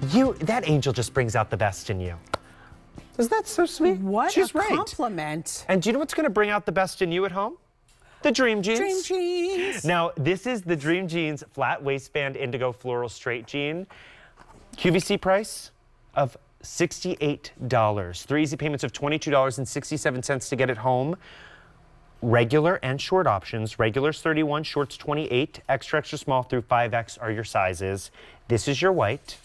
That angel just brings out the best in you. Isn't that so sweet? What She's a right. compliment. And do you know what's going to bring out the best in you at home? The DreamJeannes. DreamJeannes. Now, this is the DreamJeannes Flat Waistband Indigo Floral Straight Jean. QVC price of $68. 3 easy payments of $22.67 to get it home. Regular and short options. Regular's 31, short's 28. Extra, extra small through 5X are your sizes. This is your white.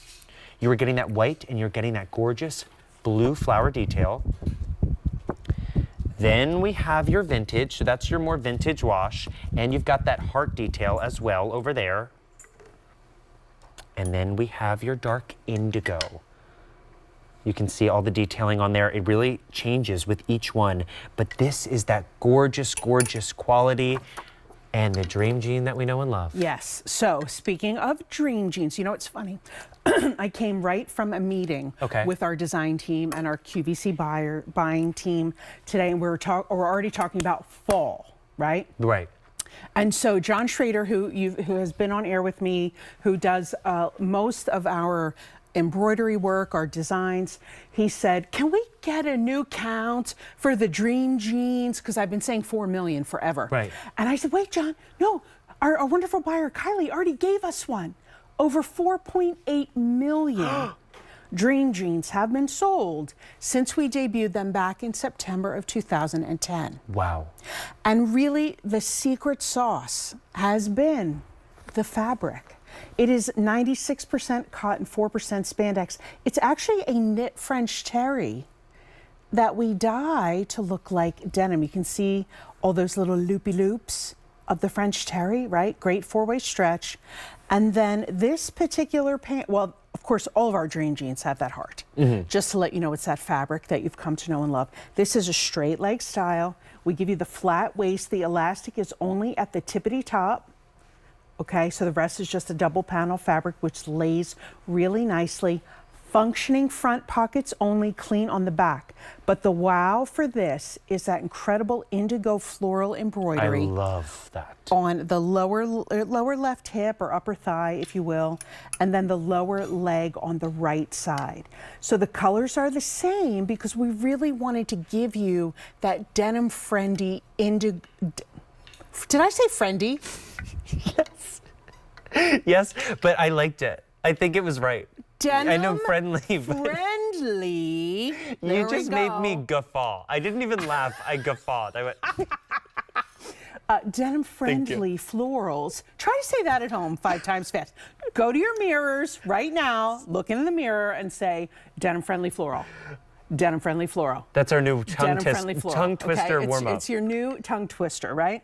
You are getting that white and you're getting that gorgeous blue flower detail. Then we have your vintage, so that's your more vintage wash, and you've got that heart detail as well over there. And then we have your dark indigo. You can see all the detailing on there. It really changes with each one, but this is that gorgeous, gorgeous quality and the DreamJeanne that we know and love. Yes. So speaking of DreamJeannes, you know, it's funny. I came right from a meeting with our design team and our QVC buying team today, and we're already talking about fall, right? Right. And so John Schrader, who has been on air with me, who does most of our embroidery work, our designs, he said, can we get a new count for the DreamJeannes? Because I've been saying 4 million forever. Right. And I said, wait, John, no, our wonderful buyer, Kylie, already gave us one. Over 4.8 million DreamJeannes have been sold since we debuted them back in September of 2010. Wow. And really, the secret sauce has been the fabric. It is 96% cotton, 4% spandex. It's actually a knit French terry that we dye to look like denim. You can see all those little loopy loops of the French terry, right? Great 4-way stretch. And then this particular pant, well, of course, all of our DreamJeannes have that heart. Just to let you know, it's that fabric that you've come to know and love. This is a straight leg style. We give you the flat waist. The elastic is only at the tippity top. Okay, so the rest is just a double panel fabric, which lays really nicely. Functioning front pockets only, clean on the back. But the wow for this is that incredible indigo floral embroidery. I love that. On the lower left hip or upper thigh, if you will, and then the lower leg on the right side. So the colors are the same because we really wanted to give you that denim-friendly indigo. Did I say friendly? Yes. Yes, but I liked it. I think it was right. Denim I know friendly, but friendly. You just made me guffaw. I didn't even laugh. I guffawed. I went. Denim friendly florals. Try to say that at home 5 times fast. Go to your mirrors right now, look in the mirror and say denim friendly floral. Denim friendly floral. That's our new tongue twister warm-up. It's your new tongue twister, right?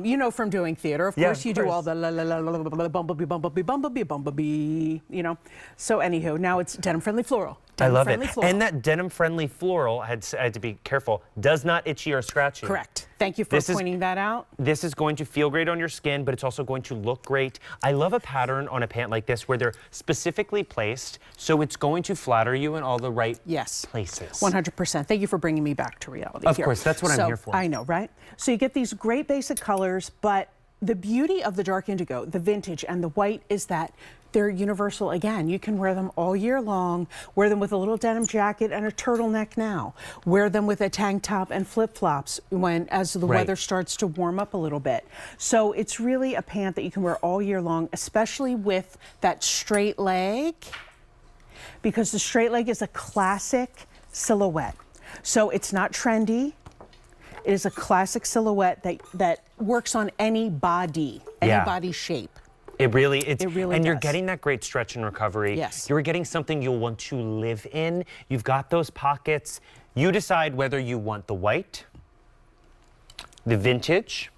You know from doing theater, of course, you do all the la la la la la bumblebee, bumblebee, bumblebee, bumblebee, you know. So anywho, now it's denim friendly floral. I love it. Floral. And that denim friendly floral, I had to be careful, does not itchy or scratchy. Correct. Thank you for pointing that out. This is going to feel great on your skin, but it's also going to look great. I love a pattern on a pant like this where they're specifically placed, so it's going to flatter you in all the right places. 100%. Thank you for bringing me back to reality. Of course, that's what I'm here for. I know, right? So you get these great basic colors, but the beauty of the dark indigo, the vintage, and the white is that they're universal. Again, you can wear them all year long. Wear them with a little denim jacket and a turtleneck now. Wear them with a tank top and flip-flops as the weather starts to warm up a little bit. So it's really a pant that you can wear all year long, especially with that straight leg, because the straight leg is a classic silhouette. So it's not trendy. It is a classic silhouette that works on any body shape. It really and you're getting that great stretch and recovery. Yes. You're getting something you'll want to live in. You've got those pockets. You decide whether you want the white, the vintage,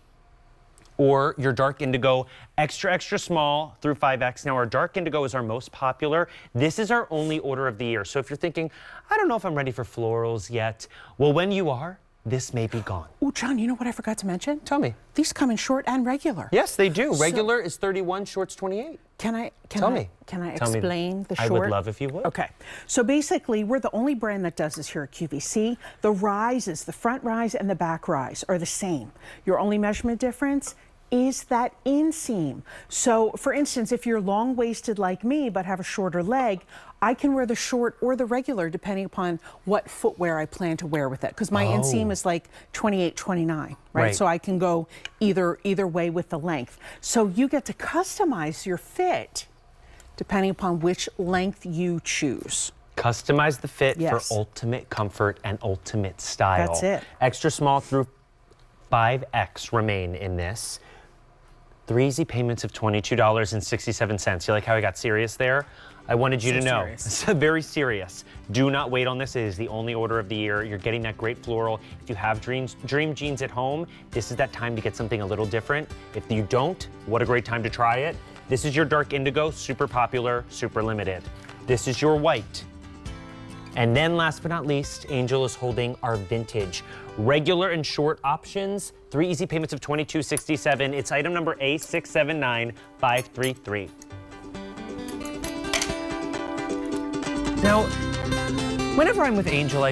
or your dark indigo, extra, extra small through 5X. Now, our dark indigo is our most popular. This is our only order of the year. So if you're thinking, I don't know if I'm ready for florals yet, well, when you are, this may be gone. Oh, John, you know what I forgot to mention? Tell me. These come in short and regular. Yes, they do. Regular is 31, short's 28. Can I explain the short? I would love if you would. Okay. So basically, we're the only brand that does this here at QVC. The rises, the front rise and the back rise are the same. Your only measurement difference is that inseam. So for instance, if you're long-waisted like me but have a shorter leg, I can wear the short or the regular depending upon what footwear I plan to wear with it, because my inseam is like 28, 29, right? So I can go either way with the length. So you get to customize your fit depending upon which length you choose. Customize the fit for ultimate comfort and ultimate style. That's it. Extra small through 5X remain in this. 3 easy payments of $22.67. You like how I got serious there? I wanted you to know. It's very serious. Do not wait on this. It is the only order of the year. You're getting that great floral. If you have Dream Jeans at home, this is that time to get something a little different. If you don't, what a great time to try it. This is your dark indigo, super popular, super limited. This is your white. And then last but not least, Angel is holding our vintage. Regular and short options, 3 easy payments of $22.67. It's item number A679533. Now, whenever I'm with Angel, I